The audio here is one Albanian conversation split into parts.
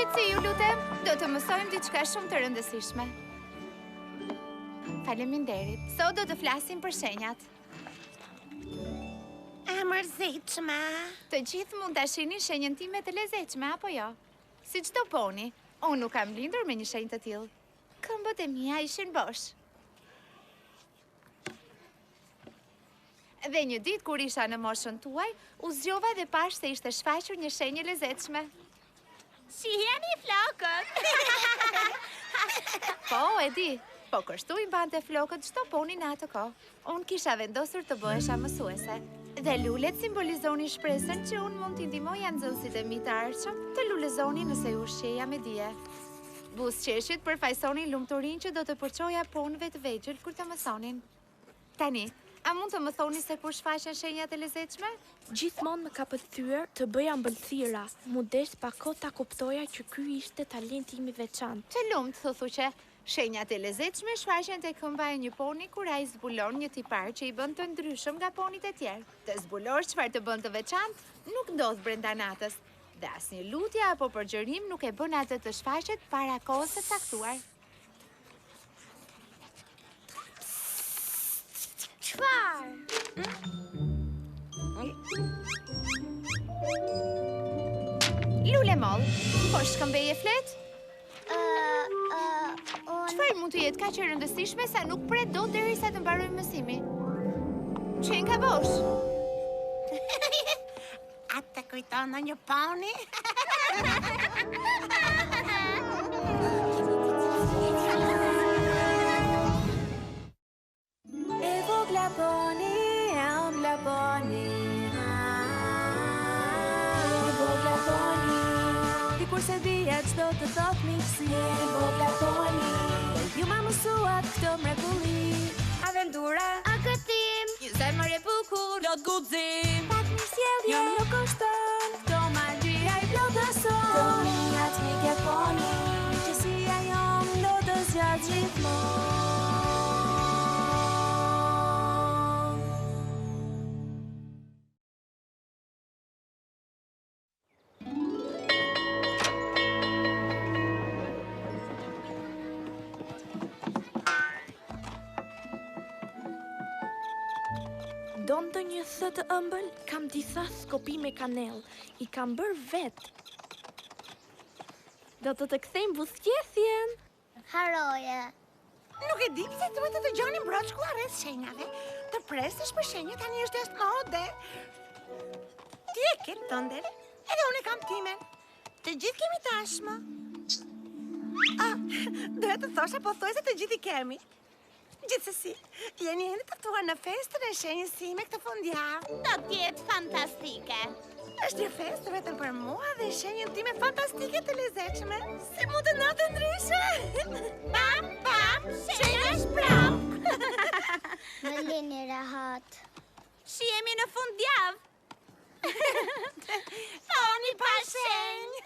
Shqetësi ju lutem, do të mësojmë diçka shumë të rëndësishme. Faleminderit. Sot do të flasim për shenjat. E mërzitshme. Të gjithë mund ta shihni shenjën time të lezetshme apo jo? Si çdo poni, unë nuk kam lindur me një shenjë të tillë. Këmbët e mia ishin bosh. Dhe një ditë kur isha në moshën tuaj, u zgjova dhe pash se ishte shfaqur një shenjë lezetshme. Shiheni flokët. Po, e di. Po kështu i mbante flokët çdo poni në atë kohë. Unë kisha vendosur të bëhesha mësuese. Dhe lulet simbolizonin shpresën që unë mund t'i ndihmoja nxënësit e mi të arshëm të lulëzonin nëse u ushqeja me dije. Buzëqeshit përfaqësonin lumturinë që do të përçoja ponëve të vegjël kur të mësonin. Tani, a mund të më thoni se kur shfaqen shenjat e lezetshme? Gjithmonë më ka pëlqyer të bëja mbëlsira. Mu desh pa kohë ta kuptoja që ky ishte talenti im i veçantë. Të lumt, thuthuqe. Shenjat e lezetshme shfaqen tek këmba e një poni kur ai zbulon një tipar që i bën të ndryshëm nga ponit e tjerë. Të zbulosh çfarë të bën të veçantë nuk ndodh brenda natës. Dhe asnjë lutje apo përgjërim nuk e bën atë të shfaqet para kohës së caktuar. Çfarë? Lule moll, po shkëmbeje flet? Çfarë mund të jetë kaq e rëndësishme sa nuk pret dot derisa të mbarojë mësimi? Çen ka bosh? Atë të kujton në një poni? E vogla poni, ambla poni. E vogla poni, dikur se dhja çdo të thot miqësi. E vogla poni, ju ma mësuat këto mrekulli. Aventura, A gëtim, një zemër e bukur, plot guxim. Pak mirësjellje, jo nuk kushton. Këto magjia i plotëson. Të minjat mikja poni, që si ajo më do zgjat gjithmonë. Do ndonjë thë të ëmbël, kam disa skopi me kanell. I kam bërë vetë. Do të kthejmë buzëqesjen. Haroje. Nuk e di pse duhet të dëgjoni mbrojtshku rreth shenjave. Të presësh për shenjë tani është jashtë mode. Ti e ke tënden, edhe unë e kam timen. Të gjithë kemi tashmë. Duhet të thosha pothuajse të gjithë i kemi. Gjithsesi, jeni të tuar në festën e shenjës sime këtë fundjavë. Do t'jetë fantastike. Është një festë vetëm për mua dhe shenjën time fantastike të lezetshme. Si mund të natë ndryshe? Pam, pam, shenja shprap. Më lini rahat. Shihemi në fundjavë. Thoni pa shenjë.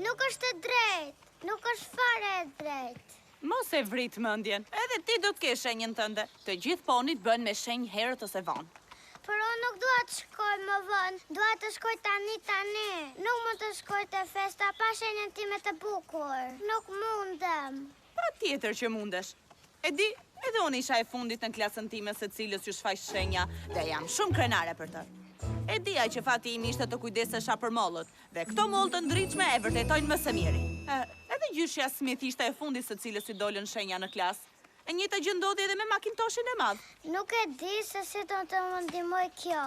Nuk është e drejtë. Nuk është fare e drejtë. Mos e vrit mendjen. Edhe ti do të kesh shenjën tënde. Të gjithë ponit bën me shenjë herët ose vonë. Por unë nuk dua të shkoj më vonë. Dua të shkoj tani. Nuk mund të shkoj te festa pa shenjën time të bukur. Nuk mundem. Patjetër që mundesh. E di, edhe unë isha e fundit në klasën time së cilës ju shfaq shenja dhe jam shumë krenare për të. E dija që fati im ishte të kujdesesha për mollët, dhe këto mollë të ndritshme e vërtetojnë më së miri. Edhe gjyshja Smith ishte e fundit së cilës i dolën shenja në klasë. E njëjta gjë ndodhi edhe me Macintoshin e madh. Nuk e di se si do të më ndihmoj kjo.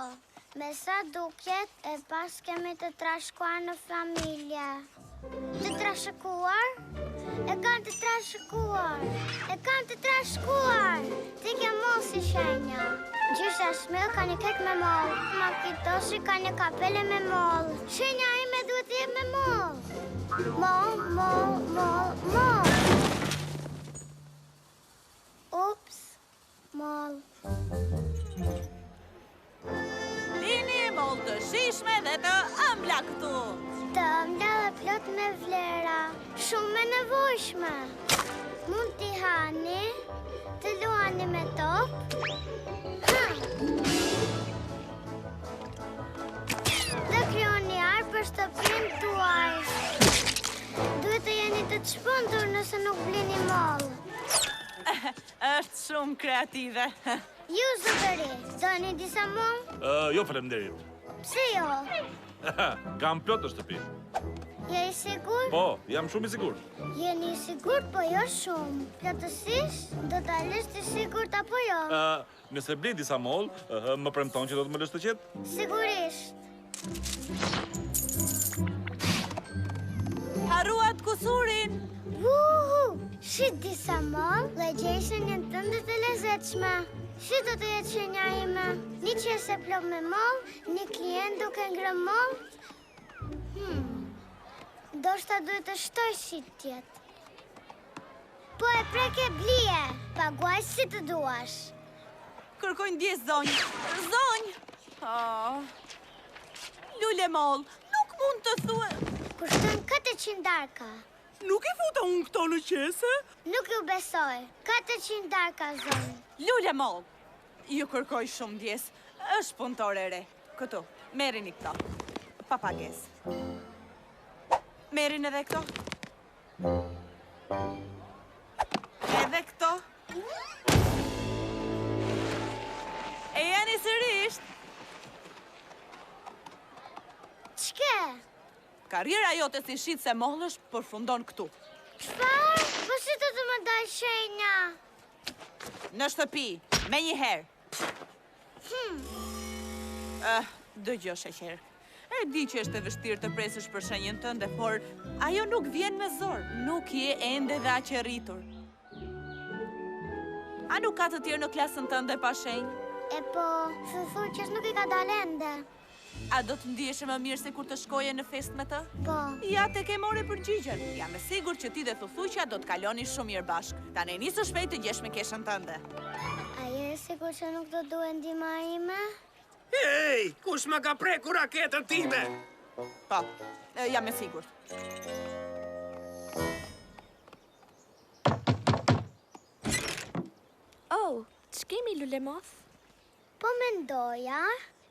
Me sa duket, e pas kemi të trashëkuar në familje. Të trashëkuar? E kanë të trashëkuar. Ti ke mollë si shenja. Gjysha Smith ka një kek me mollë. Macintoshi ka një kapele me mollë. Shenja ime duhet të jetë me mollë. Mollë. Ups, mollë. Lini mollë të shishme dhe të ëmbla këtu. Të ëmbla dhe plot me vlera. Shumë me nevojshme. Mund t'i hani, të luani me topë. shtëpinë tuaj. Duhet të jeni të çmendur nëse nuk blini mollë. Është shumë kreative. Ju zotëri, doni disa mollë? Jo, faleminderit. Pse jo? Kam plot në shtëpi. Je i sigurt? Po, jam shumë i sigurt. Jeni i sigurt, po jo shumë. Plotësisht, do ta lësh të sigurt apo jo? Nëse blej disa moll, më premton që do të më lësh të qetë? Sigurisht. Harruat kusurin! Wuhu! Shit disa mollë dhe gjej shenjën tënde të lezetshme. Shi do të jetë shenja ime? Një qese plot me mollë, një klient duke ngrënë mollë. Ndoshta duhet të shtoj shitjet. Po e preke blije, paguaj si të duash. Kërkoj ndjes zonjë. Zonjë! Lule moll, nuk mund të thue... Kushton 400 darka. Nuk e futa unë këto në qese? Nuk ju besoj. 400 darka, zonë. Lule moll, ju kërkoj shumë ndjes. Është punëtore e re. Këtu, merrini këto. Pa pagesë. Merin edhe këto. Edhe këto. E janë i sërisht. Ç'ke? Karriera jote si shitse mollësh përfundon këtu. Çfarë? Po si të më daj shenja? Në shtëpi, me një herë. Dëgjoj sheqer. E di që është e vështirë të presësh për shenjën tënde, por ajo nuk vjen me zor. Nuk je ende dhe aq e rritur. A nuk ka të tjerë në klasën tënde pa shenjë? E po, Fufuqës nuk I ka dalë ende. A do të ndiheshe më mirë se kur të shkoje në fest me të? Po. Ja, te ke more përgjigjen. Jam e sigurt që ti dhe Thufuqja do të kaloni shumë mirë bashkë. Tani nisë shpejt të gjesh me keshën tënde. A je sigurt që nuk do duhet ndihma ime? Ej, kush ma ka prekur raketën time? Po, jam e sigurt. Oh, ç'kemi Lule moth? Po mendoja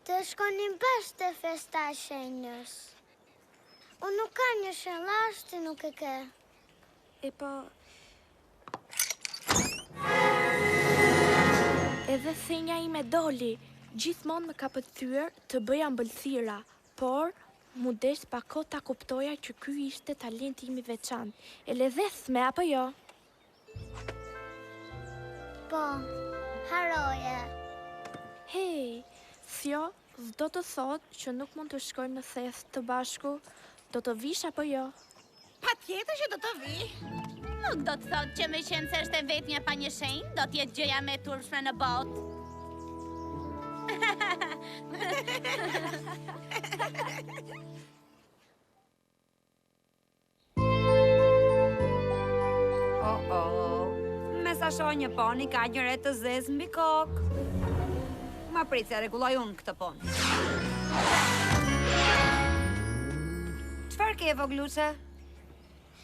të shkonim bashkë te festa e shenjës. Unë nuk kam një shellash, ti nuk e ke. E po... Edhe thenja ime doli, gjithmonë më ka pëthyer të bëja mbëlsira, por mu desh pa kohë ta kuptoja që ky ishte talenti im I veçantë. E ledheshme apo jo? Po, haroje. Hej, Thjo, s'do të thotë që nuk mund të shkojmë në fest të bashku, do të vish apo jo? Patjetër që do të vi. Nuk do të thotë që me qenë se është e vetmja pa një shenjë, do t'jetë gjëja me turpshme në botë. Me sa shoh një poni ka një re të zezë mbi kokë. Ma prit se rregulloj unë këtë pon. Çfarë ke vogluçe?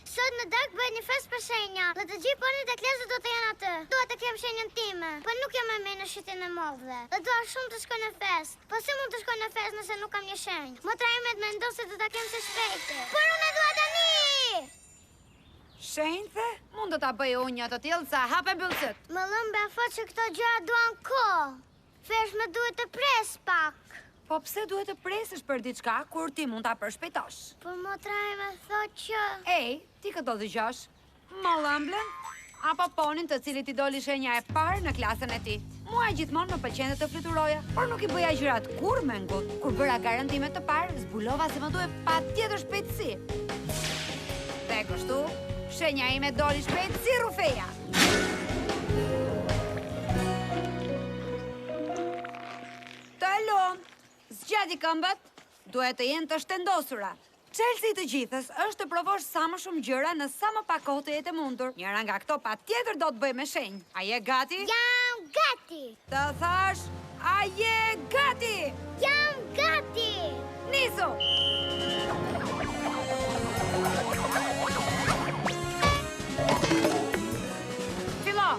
Sot në darkë bëhet një fest për shenja. Dhe të gjithë ponit e klasës do të jenë aty. Dua të kem shenjën time, po nuk jam më në shitjen e mollëve. Dhe dua shumë të shkoj në fest. Po si mund të shkoj në fest nëse nuk kam një shenjë? Motra ime mendon se do ta kem së shpejti. Por unë e dua tani! Shenjtë? Mund do ta bëj unë një të tillë sa hape mbyllësit. Më lëm befat që këto gjëra duan kohë. Fesh më duhet të pres pak. Po pse duhet të presësh për diçka kur ti mund ta përshpejtosh? Por motra ime thotë që... Ej, ti këtë do dëgjosh? Mollëmblen? Apo ponin të cilit I doli shenja e parë në klasën e ti? Mua gjithmonë më pëlqente të fluturoja, por nuk I bëja gjërat kur me ngut. Kur bëra garantimet të parë, zbulova se më duhet patjetër shpejtësi. Dhe kështu, shenja ime doli shpejt si rufeja. Të elon, zgjati këmbët, duhet të jenë të shtendosura. Çelësi I të gjithës është të provosh sa më shumë gjëra në sa më pak kohë të jetë mundur. Njëra nga këto patjetër do të bëj me shenjë. A je gati? Jam gati! Të thash, a je gati? Jam gati! Nisu! Fillo!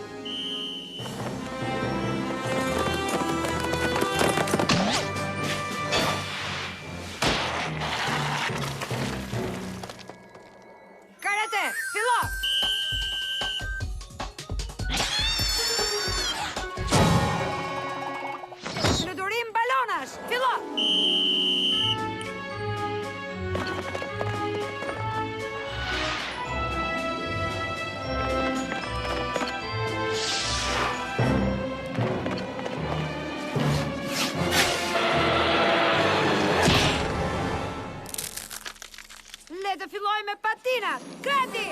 të filloj me patinat. Kreti!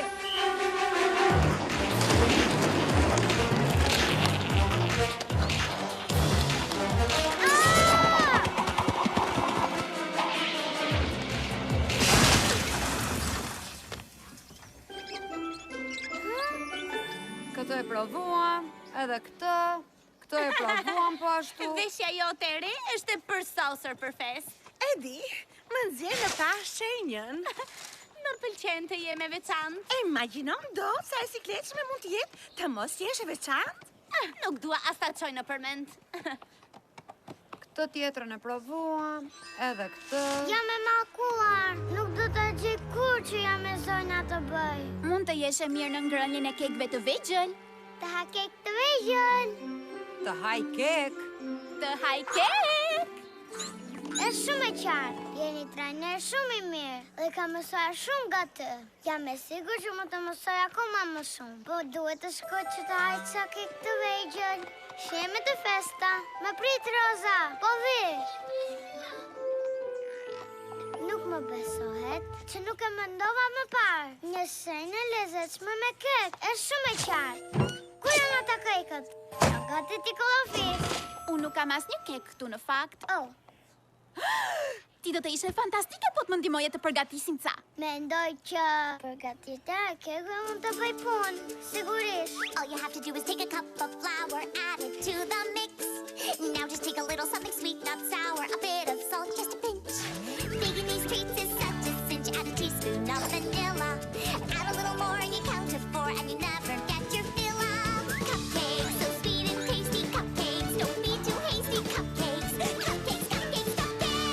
Këtë e provuam, edhe këtë e provuam po ashtu. Veshja jote e re është e përsosur për fest. Edi, më nxjerr në pa shenjën. Më pëlqen të jem e veçantë. E imagjinon do sa e sikletshme mund të jetë të mos jesh e veçantë? Nuk dua as ta çoj në përmend. Këtë tjetrën e provuam, edhe këtë. Jam e mallkuar. Nuk do të gjej kur që jam e zonja të bëj. Mund të jesh e mirë në ngrënien e kekëve të vegjël. Të ha kek të vegjël. Të haj kek. Të haj kek. Është shumë e qartë. Jeni trajner shumë i mirë dhe ka mësuar shumë nga të. Jam e sigurt që mund të mësoj akoma më shumë. Po duhet të shkoj që të haj ca kek të vegjël. Sheme të festa. Më prit Roza. Po vish. Nuk më besohet që nuk e mendova më parë. Një shenjë e lezetshme me kek. Është shumë e qartë. Ku janë ata kekët? Janë gati t'i kollofis. Unë nuk kam asnjë kek këtu në fakt. Oh. Ti do të ishe fantastike po të më ndihmoje të përgatisim ca. Mendoj që përgatitja e kekëve mund të bëj punë, sigurisht. All you have to do is take a cup of flour, add it to the mix. Now just take a little something sweet, not sour, a bit of salt, just a pinch. Baking these treats is such a cinch. Add a teaspoon of vanilla. Add a little more and you count to 4 and you never get your fill of cupcakes. So sweet and tasty cupcakes. Don't be too hasty cupcakes. Cupcakes, cupcakes, cupcakes.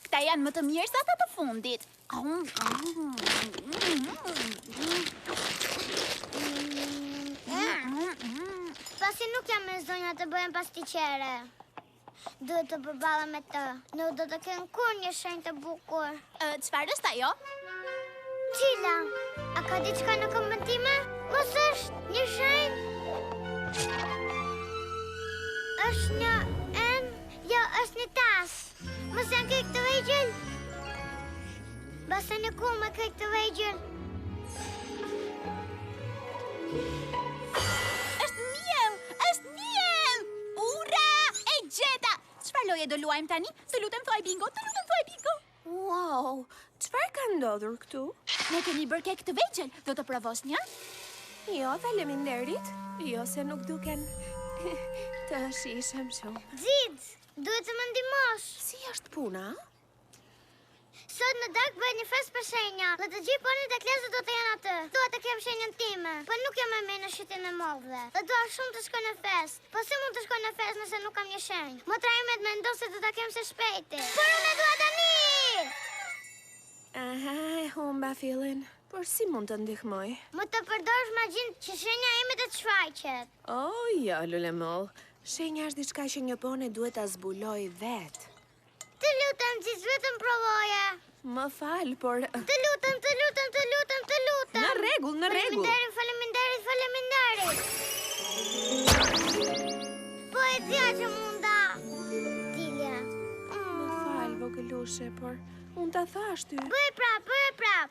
Këta janë më të mirë sa ata të fundit. Pasi nuk jam me zonja të bëjem pastiqere. Duhet të përballem me të. Nuk do të kem kur një shenjë të bukur. Çfarë është ajo? Cila? A ka diçka në këmbën time? Mos është një shenjë? Është një jo, është një tas. Mos janë kek të vegjël? Basta një kull me kek të vegjël. Është miell! Është miell! Ura! E gjeta! Çfarë loje do luajmë tani? Të lutem thuaj bingo, të lutem thuaj bingo. Wow, çfarë ka ndodhur këtu? Ne kemi bërë kek të vegjël. Do të provosh një? Jo, faleminderit. Jo, se nuk duken të shishëm shumë. Xiz, duhet të më ndihmosh. Si është puna? Sot në darkë bëhet një fest për shenja. Dhe të gjithë ponit e klasës do të janë atë. Dua të kem shenjën time, por nuk jam e mirë në shitjen e mollëve. Dhe dua shumë të shkoj në fest. Po si mund të shkoj në fest nëse nuk kam një shenjë? Motra ime mendon se do ta kem së shpejti. Por unë e dua tani! Aha, e humba fillin. Por si mund të ndihmoj? Më të përdorësh magjinë që shenja ime të shfaqet. Oh, jo, Lulemoll. Shenja është diçka që një pone duhet ta zbuloj vetë. Të lutem, Xiz, vetëm provoje. Më fal, por Të lutem, të lutem, të lutem, të lutem. në rregull, në rregull. Faleminderit, faleminderit, faleminderit. Po e dija që munda. Dilja. Më fal, vogëlushe, por unë ta thash ty. Bëj prap, bëj prap.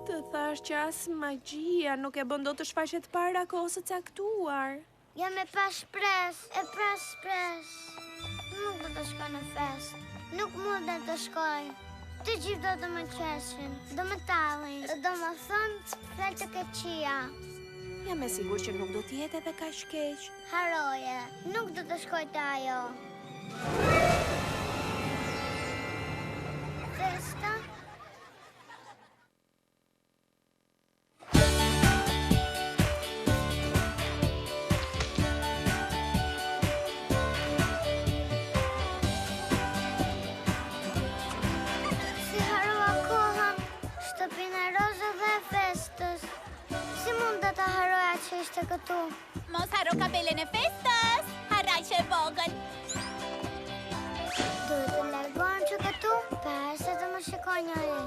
Të thash që as magjia nuk e bën dot të shfaqet para kohës së caktuar. Jam e pa shpresë, e pa shpresë. Nuk do të shkoj në fest. Nuk mundem të shkoj. Të gjithë do të më qeshin, do më tallin, dhe do më thonë fjalë të keqia. Jam e sigurt që nuk do të jetë edhe kaq keq. Haroje, nuk do të shkoj te ajo. Festa? Si harova kohën, shtëpinë e Rozës do ta haroja që ishte këtu. Mos haro kapelen e festës. Harraqe e vogël. Duhet të largohem që këtu, para se të më shikoj njëri.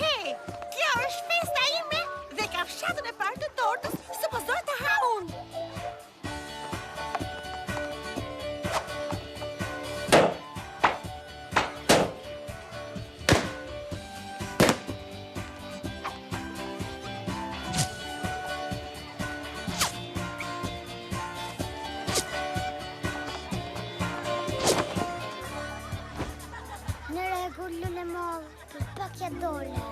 Hej, kjo është festa ime dhe kafshatën e parë të tortës supozoj të ha unë. Në rregull, lule moll, për pak ja dole.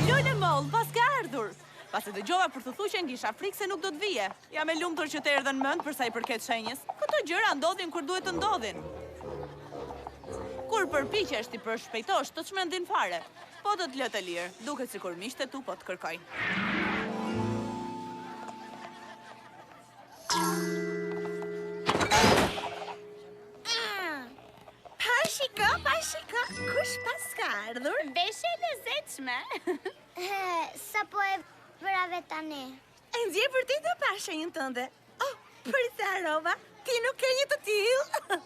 Lule moll, pas ka ardhur. Pasi dëgjova për të thuqen kisha frikë se nuk do të vije. Jam e lumtur që të erdhën mend për sa i përket shenjës. Këto gjëra ndodhin kur duhet të ndodhin. Kur përpiqesh ti përshpejtosh, të çmendin fare. Po do të lë të lirë. Duket sikur miqtë tu po të kërkojnë. Pa shiko, kush pas ka ardhur? Veshje e lezetshme. Sa po e vrave tani. E nxje vërtet të pa shenjën tënde. Oh, për të harova, ti nuk ke një të tillë.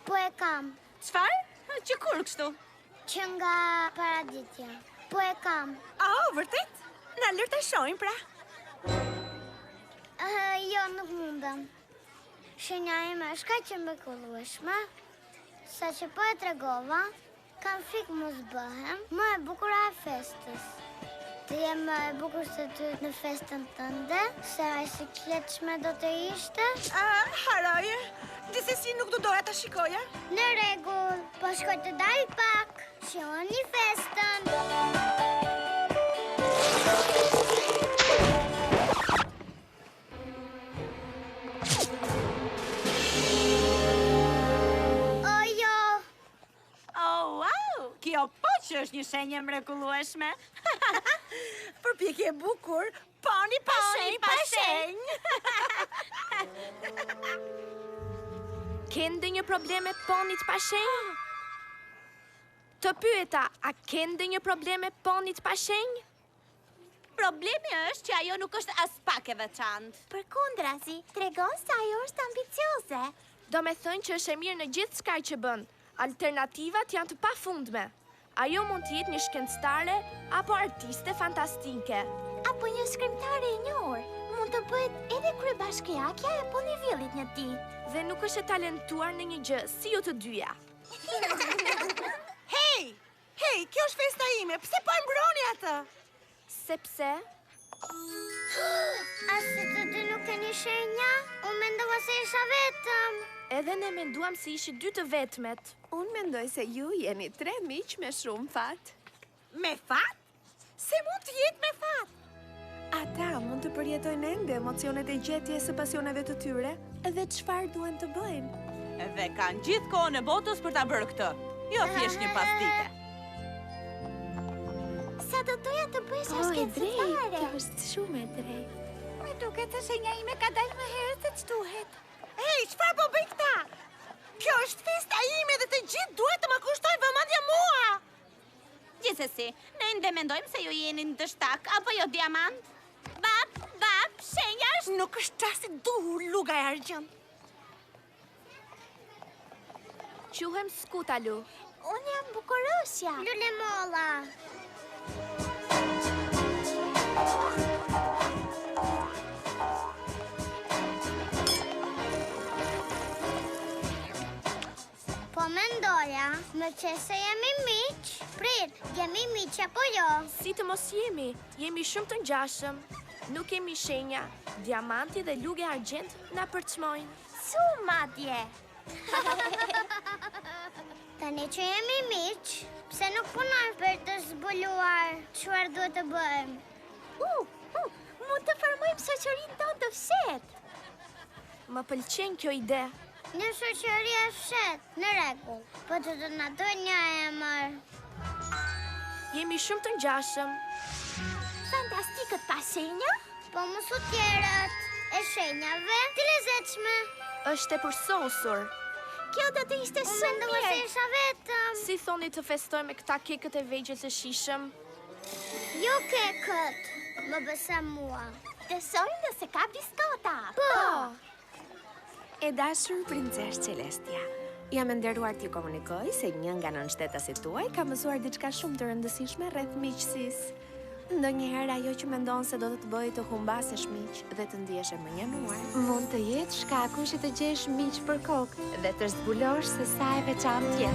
Po e kam, Çfarë? Që kur kështu? që nga paraditja. Po e kam. Oh, vërtet? Na lër të shohim pra. Jo, nuk mundem. Shenja ime është kaq e mrekullueshme, sa që po e tregova, kam frikë mos bëhem më e bukur e festës. Të jem më e bukur se ty në festën tënde, se ai sikletshme do të ishte. Haroje, gjithsesi nuk do doja ta shikoja. Në rregull, po shkoj të dal pak. Shihoni festën. O jo, Oh, wow! Kjo po që është një shenjë mrekullueshme. Përpjekje e bukur, pani pa shenjë, pa shenjë. Ke ndonjë problem me ponit pa shenjë? Të pyeta, a ke ndonjë problem me ponit pa shenjë? Problemi është që ajo nuk është as pak e veçantë. Përkundrazi, tregon se ajo është ambicioze. Do me thënë që është e mirë në gjithë skaj që bën. Alternativat janë të pafundme. Ajo mund të jetë një shkencëtare apo artiste fantastike. Apo një shkrimtare e njohur. Mund të bëhet edhe kryebashkiakja e Ponyvillit një ditë. Dhe nuk është e talentuar në një gjë, si ju të dyja. Hej, kjo është festa ime, pse po e mbroni atë? Sepse as se të dy nuk keni shenja, unë mendova se isha vetëm. edhe ne menduam se ishi dy të vetmet. Unë mendoj se ju jeni 3 miq me shumë fat. Me fat? Se mund të jetë me fat? Ata mund të përjetojnë ende emocionet e gjetjes së pasioneve të tyre, edhe çfarë duan të bëjnë. Dhe kanë gjithë kohën e botës për ta bërë këtë. Jo thjesht një pasdite. Sa do doja të bëhesh shkencëtare. është shumë e drejtë. Më duket se shenja ime ka dalë më herët se ç'duhet. Hey, çfarë po bëj këta? Kjo është festa ime dhe të gjithë duhet të më kushtojnë vëmendje mua. Gjithsesi, ne ende mendojmë se ju jeni në dështak apo jo diamant. Bap, shenja është... Nuk është qasi duhur luga e argjën. Quhem Skutalu. Unë jam Bukurosja. Lule molla. Po mendoja, me që se jemi miq. Prit, jemi miq apo jo? Si të mos jemi shumë të ngjashëm. Nuk kemi shenja. Diamanti dhe luge argjent na përçmojnë. Su madje. Tani që jemi miq, pse nuk punojmë për të zbuluar çfarë duhet të bëjmë? Mund të formojmë shoqërinë tonë të fshehtë. Më pëlqen kjo ide. Në shoqëri e fshet, në rregull. Po të do na doj një emër. Jemi shumë të ngjashëm. Fantastikët pa shenja? Po mos u tjerët. E shenjave të lezetshme. Është e përsosur. Kjo do të ishte Unë shumë mendova se mirë. isha vetëm. Si thoni të festoj me këta kekët e vegjël të shishëm? Jo kekët. Më besa mua. Besojmë dhe se ka biskota. Po. E dashur princeshë Celestia, jam e nderuar t'ju komunikoj se një nga nënshtetasit tuaj ka mësuar diçka shumë të rëndësishme rreth miqësisë. Ndonjëherë ajo që mendon se do të të bëjë të humbasesh miq dhe të ndihesh e mënjenuar, Mund të jetë shkaku që të gjesh miq për kokë dhe të zbulosh se sa e veçantë je.